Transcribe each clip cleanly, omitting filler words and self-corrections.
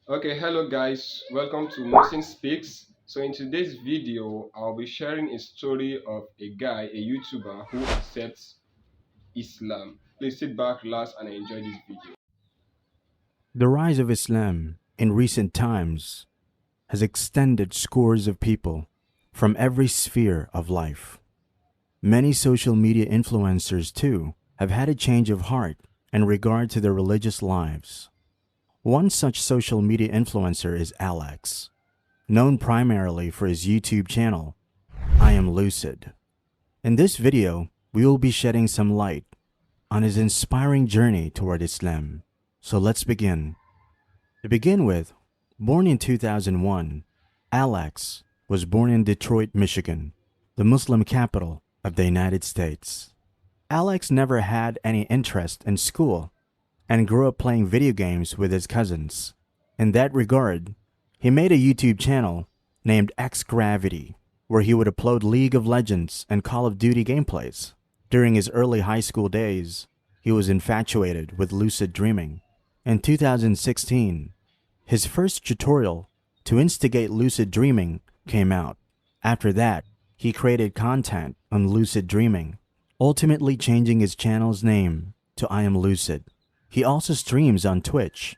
Okay, hello guys, welcome to Musin Speaks. So in today's video, I'll be sharing a story of a guy, a YouTuber who accepts Islam. Please sit back, relax, and enjoy this video. The rise of Islam in recent times has extended scores of people from every sphere of life. Many social media influencers, too, have had a change of heart in regard to their religious lives. One such social media influencer is Alex, known primarily for his YouTube channel, I Am Lucid. In this video, we will be shedding some light on his inspiring journey toward Islam. So let's begin. To begin with, born in 2001, Alex was born in Detroit, Michigan, the Muslim capital of the United States. Alex never had any interest in school and grew up playing video games with his cousins. In that regard, he made a YouTube channel named X Gravity, where he would upload League of Legends and Call of Duty gameplays. During his early high school days, he was infatuated with lucid dreaming. In 2016, his first tutorial to instigate lucid dreaming came out. After that, he created content on lucid dreaming, ultimately changing his channel's name to I Am Lucid. He also streams on Twitch.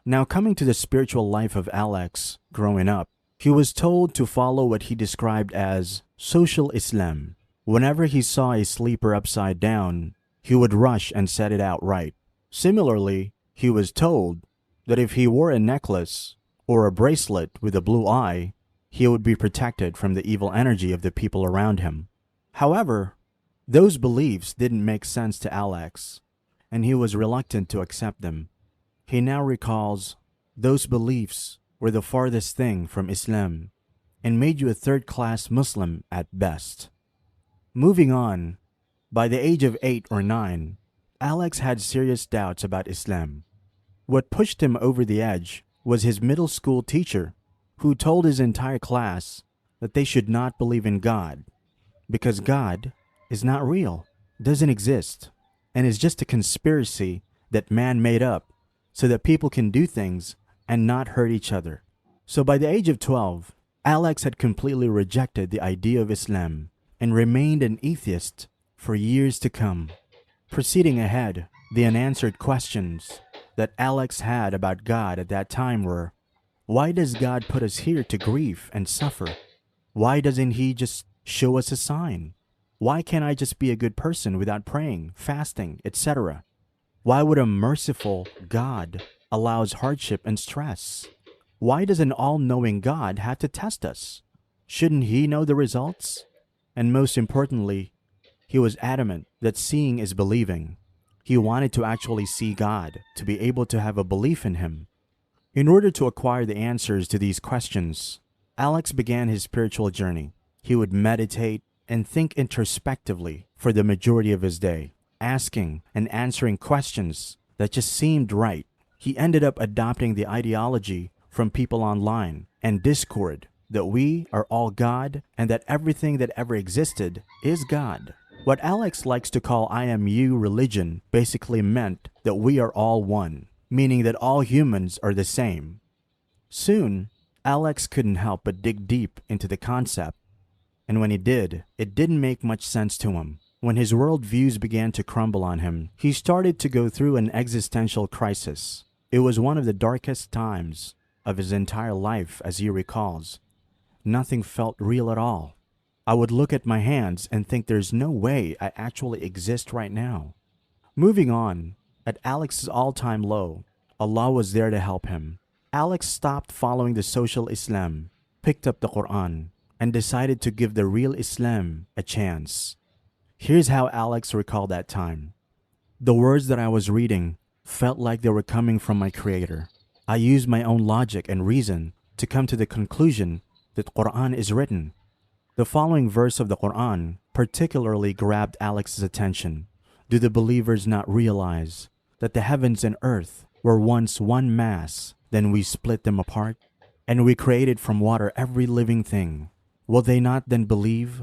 Now, coming to the spiritual life of Alex growing up, he was told to follow what he described as social Islam. Whenever he saw a sleeper upside down, he would rush and set it out right. Similarly, he was told that if he wore a necklace or a bracelet with a blue eye, he would be protected from the evil energy of the people around him. However, those beliefs didn't make sense to Alex, and he was reluctant to accept them. He now recalls those beliefs were the farthest thing from Islam and made you a third-class Muslim at best. Moving on, by the age of 8 or 9, Alex had serious doubts about Islam. What pushed him over the edge was his middle school teacher, who told his entire class that they should not believe in God because God is not real, doesn't exist, and is just a conspiracy that man made up so that people can do things and not hurt each other. So by the age of 12, Alex had completely rejected the idea of Islam and remained an atheist for years to come. Proceeding ahead, the unanswered questions that Alex had about God at that time were, why does God put us here to grieve and suffer? Why doesn't He just show us a sign? Why can't I just be a good person without praying, fasting, etc.? Why would a merciful God allows hardship and stress? Why does an all-knowing God have to test us? Shouldn't He know the results? And most importantly, he was adamant that seeing is believing. He wanted to actually see God, to be able to have a belief in Him. In order to acquire the answers to these questions, Alex began his spiritual journey. He would meditate and think introspectively for the majority of his day, asking and answering questions that just seemed right. He ended up adopting the ideology from people online and Discord that we are all God and that everything that ever existed is God. What Alex likes to call I am you religion basically meant that we are all one, meaning that all humans are the same. Soon, Alex couldn't help but dig deep into the concept, and when he did, it didn't make much sense to him. When his worldviews began to crumble on him, he started to go through an existential crisis. It was one of the darkest times of his entire life, as he recalls. Nothing felt real at all. I would look at my hands and think there's no way I actually exist right now. Moving on, at Alex's all-time low, Allah was there to help him. Alex stopped following the social Islam, picked up the Quran, and decided to give the real Islam a chance. Here's how Alex recalled that time. The words that I was reading felt like they were coming from my Creator. I used my own logic and reason to come to the conclusion that Quran is written. The following verse of the Quran particularly grabbed Alex's attention. Do the believers not realize that the heavens and earth were once one mass, then we split them apart? And we created from water every living thing. Will they not then believe?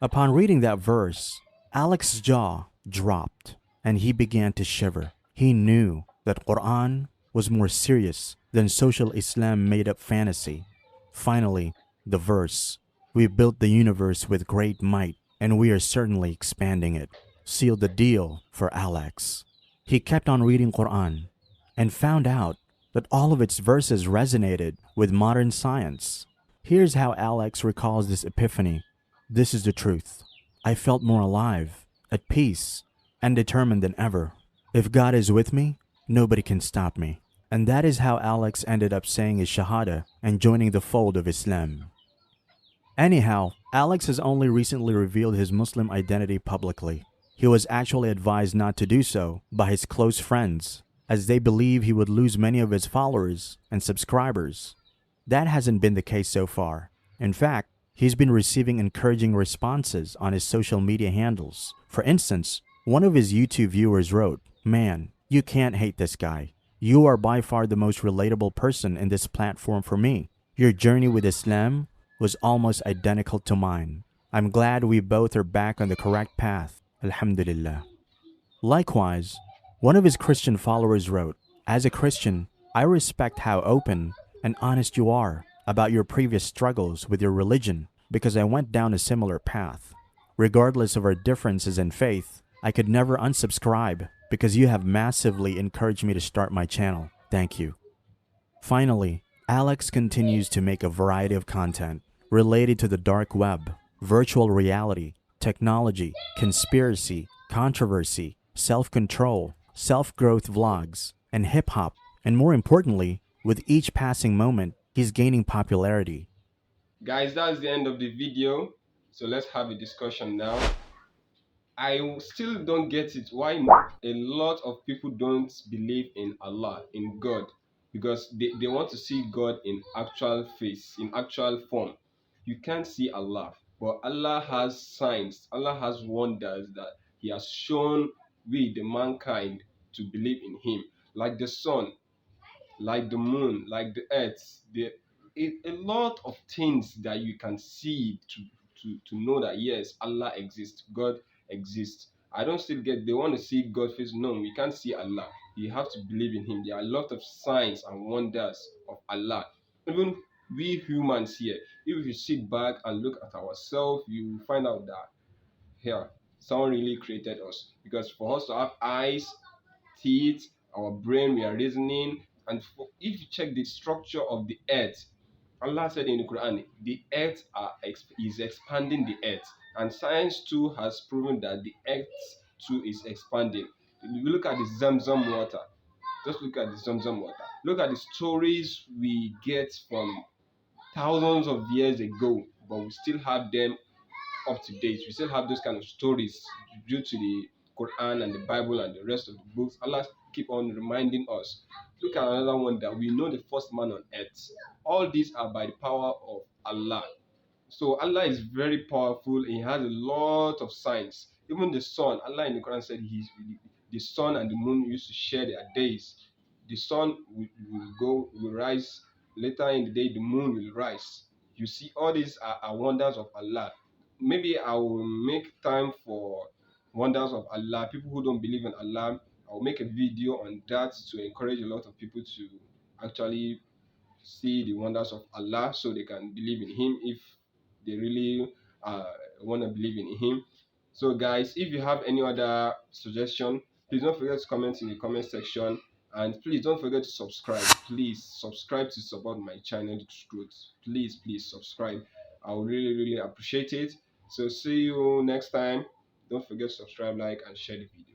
Upon reading that verse, Alex's jaw dropped and he began to shiver. He knew that Quran was more serious than social Islam made up fantasy. Finally, the verse, "We built the universe with great might, and we are certainly expanding it," sealed the deal for Alex. He kept on reading Quran and found out that all of its verses resonated with modern science. Here's how Alex recalls this epiphany. "This is the truth. I felt more alive, at peace, and determined than ever. If God is with me, nobody can stop me." And that is how Alex ended up saying his Shahada and joining the fold of Islam. Anyhow, Alex has only recently revealed his Muslim identity publicly. He was actually advised not to do so by his close friends, as they believe he would lose many of his followers and subscribers. That hasn't been the case so far. In fact, he's been receiving encouraging responses on his social media handles. For instance, one of his YouTube viewers wrote, "Man, you can't hate this guy. You are by far the most relatable person in this platform for me. Your journey with Islam was almost identical to mine. I'm glad we both are back on the correct path. Alhamdulillah." Likewise, one of his Christian followers wrote, "As a Christian, I respect how open and honest you are about your previous struggles with your religion because I went down a similar path. Regardless of our differences in faith, I could never unsubscribe because you have massively encouraged me to start my channel. Thank you." Finally, Alex continues to make a variety of content related to the dark web, virtual reality, technology, conspiracy, controversy, self-control, self-growth vlogs, and hip-hop. And more importantly, with each passing moment, he's gaining popularity. Guys, that's the end of the video. So let's have a discussion now. I still don't get it why a lot of people don't believe in Allah, in God, because they want to see God in actual face, in actual form. You can't see Allah, but Allah has signs, Allah has wonders that He has shown we, the mankind, to believe in Him, like the sun, like the moon, like the earth. A lot of things that you can see to know that yes, Allah exists, God exists. I don't still get, they want to see God face. No, we can't see Allah. You have to believe in Him. There are a lot of signs and wonders of Allah. Even we humans here, if you sit back and look at ourselves, you find out that here, someone really created us. Because for us to have eyes, teeth, our brain, we are reasoning. And if you check the structure of the earth, Allah said in the Quran, the earth is expanding the earth. And science too has proven that the earth too is expanding. If you look at the Zamzam water, just look at the Zamzam water. Look at the stories we get from thousands of years ago, but we still have them up to date. We still have those kind of stories due to the Quran and the Bible and the rest of the books. Allah keep on reminding us. Look at another one that we know the first man on earth. All these are by the power of Allah. So Allah is very powerful. He has a lot of signs. Even the sun, Allah in the Quran said the sun and the moon used to share their days. The sun will rise later in the day. The moon will rise. You see, all these are wonders of Allah. Maybe I will make time for wonders of Allah. People who don't believe in Allah, I will make a video on that to encourage a lot of people to actually see the wonders of Allah so they can believe in Him if they really want to believe in Him. So, guys, if you have any other suggestion, please don't forget to comment in the comment section. And please don't forget to subscribe. Please subscribe to support my channel growth. Please subscribe. I would really appreciate it. So, see you next time. Don't forget to subscribe, like, and share the video.